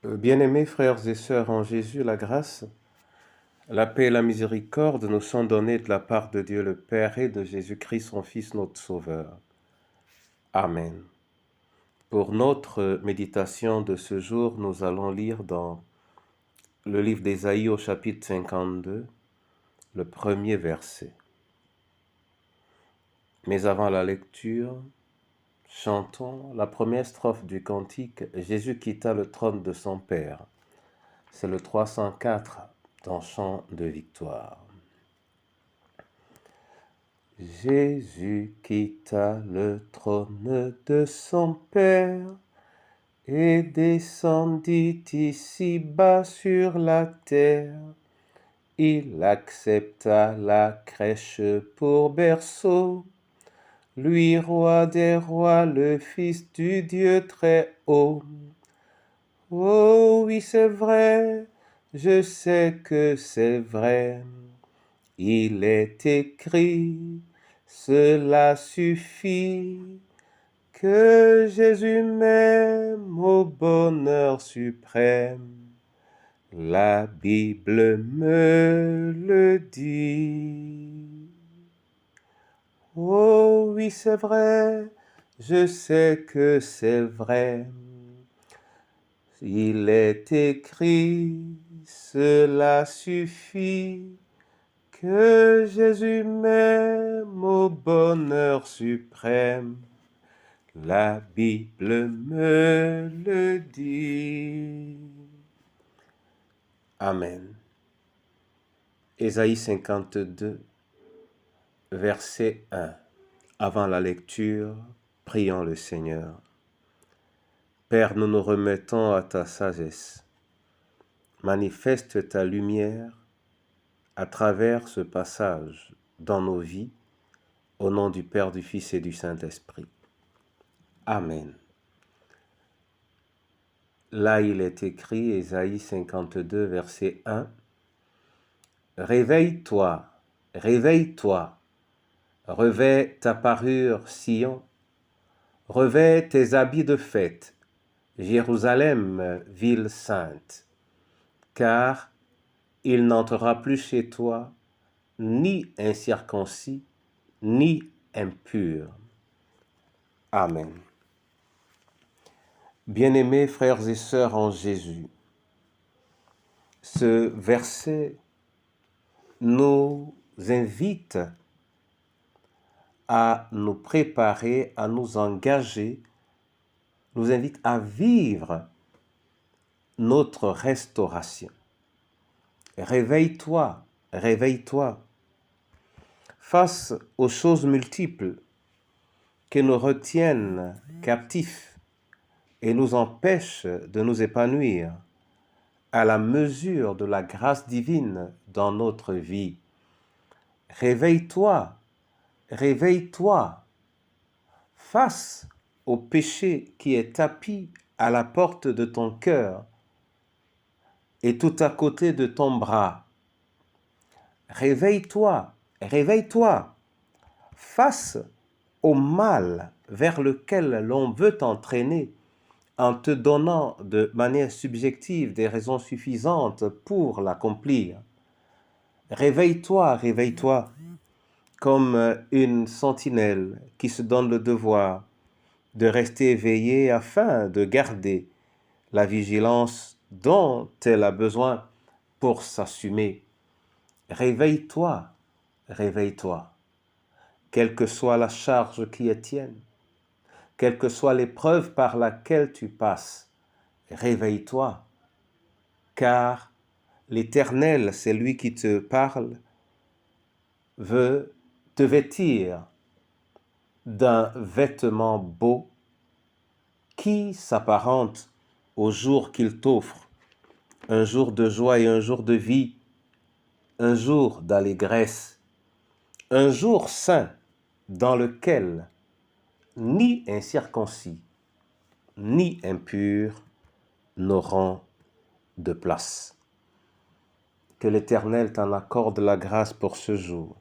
Bien-aimés frères et sœurs en Jésus, la grâce, la paix et la miséricorde nous sont données de la part de Dieu le Père et de Jésus-Christ, son Fils, notre Sauveur. Amen. Pour notre méditation de ce jour, nous allons lire dans le livre d'Ésaïe au chapitre 52, le premier verset. Mais avant la lecture, chantons la première strophe du cantique « Jésus quitta le trône de son Père ». C'est le 304 dans Chant de victoire. Jésus quitta le trône de son Père et descendit ici-bas sur la terre. Il accepta la crèche pour berceau, lui roi des rois, le Fils du Dieu très haut. Oh oui, c'est vrai, je sais que c'est vrai. Il est écrit, cela suffit, que Jésus m'aime au bonheur suprême. La Bible me le dit. Oh oui, c'est vrai, je sais que c'est vrai. Il est écrit, cela suffit, que Jésus m'aime au bonheur suprême. La Bible me le dit. Amen. Ésaïe 52, verset 1. Avant la lecture, prions le Seigneur. Père, nous nous remettons à ta sagesse. Manifeste ta lumière à travers ce passage dans nos vies, au nom du Père, du Fils et du Saint-Esprit. Amen. Là, il est écrit, Ésaïe 52, verset 1, « Réveille-toi, réveille-toi, revêt ta parure, Sion, revêt tes habits de fête, Jérusalem, ville sainte, car il n'entrera plus chez toi ni incirconcis, ni impur. » Amen. Bien-aimés frères et sœurs en Jésus, ce verset nous invite à nous préparer, à nous engager, nous invite à vivre notre restauration. Réveille-toi, réveille-toi. Face aux choses multiples qui nous retiennent captifs et nous empêchent de nous épanouir à la mesure de la grâce divine dans notre vie. Réveille-toi, réveille-toi face au péché qui est tapi à la porte de ton cœur et tout à côté de ton bras. Réveille-toi, réveille-toi face au mal vers lequel l'on veut t'entraîner en te donnant de manière subjective des raisons suffisantes pour l'accomplir. Réveille-toi, réveille-toi, comme une sentinelle qui se donne le devoir de rester éveillée afin de garder la vigilance dont elle a besoin pour s'assumer. Réveille-toi, réveille-toi, quelle que soit la charge qui est tienne, quelle que soit l'épreuve par laquelle tu passes, réveille-toi, car l'Éternel, c'est lui qui te parle, veut te vêtir d'un vêtement beau qui s'apparente au jour qu'il t'offre, un jour de joie et un jour de vie, un jour d'allégresse, un jour saint dans lequel ni incirconcis, ni impurs n'auront de place. Que l'Éternel t'en accorde la grâce pour ce jour,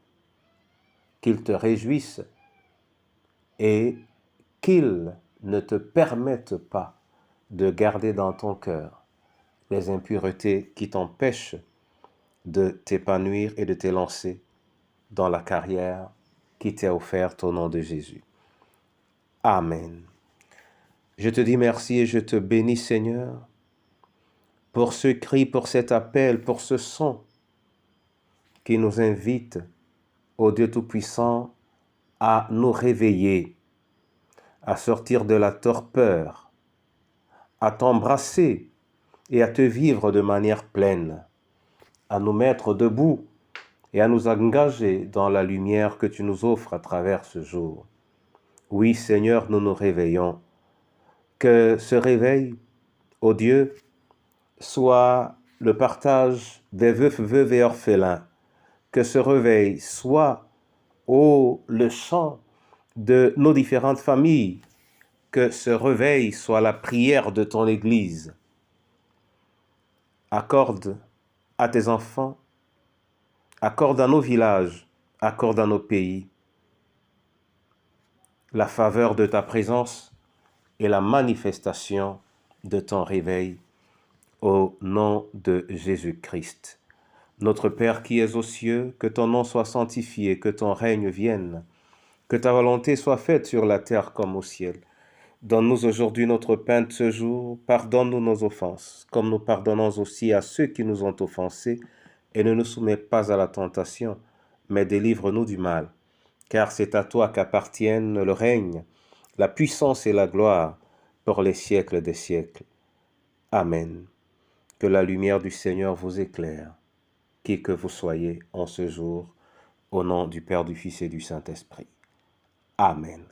qu'il te réjouisse et qu'il ne te permette pas de garder dans ton cœur les impuretés qui t'empêchent de t'épanouir et de t'élancer dans la carrière qui t'est offerte au nom de Jésus. Amen. Je te dis merci et je te bénis, Seigneur, pour ce cri, pour cet appel, pour ce son qui nous invite, ô Dieu Tout-Puissant, à nous réveiller, à sortir de la torpeur, à t'embrasser et à te vivre de manière pleine, à nous mettre debout et à nous engager dans la lumière que tu nous offres à travers ce jour. Oui, Seigneur, nous nous réveillons. Que ce réveil, ô Dieu, soit le partage des veufs, veuves et orphelins. Que ce réveil soit, ô le chant de nos différentes familles. Que ce réveil soit la prière de ton Église. Accorde à tes enfants, accorde à nos villages, accorde à nos pays la faveur de ta présence et la manifestation de ton réveil au nom de Jésus-Christ. Notre Père qui es aux cieux, que ton nom soit sanctifié, que ton règne vienne, que ta volonté soit faite sur la terre comme au ciel. Donne-nous aujourd'hui notre pain de ce jour, pardonne-nous nos offenses, comme nous pardonnons aussi à ceux qui nous ont offensés, et ne nous soumets pas à la tentation, mais délivre-nous du mal. Car c'est à toi qu'appartiennent le règne, la puissance et la gloire pour les siècles des siècles. Amen. Que la lumière du Seigneur vous éclaire, qui que vous soyez en ce jour, au nom du Père, du Fils et du Saint-Esprit. Amen.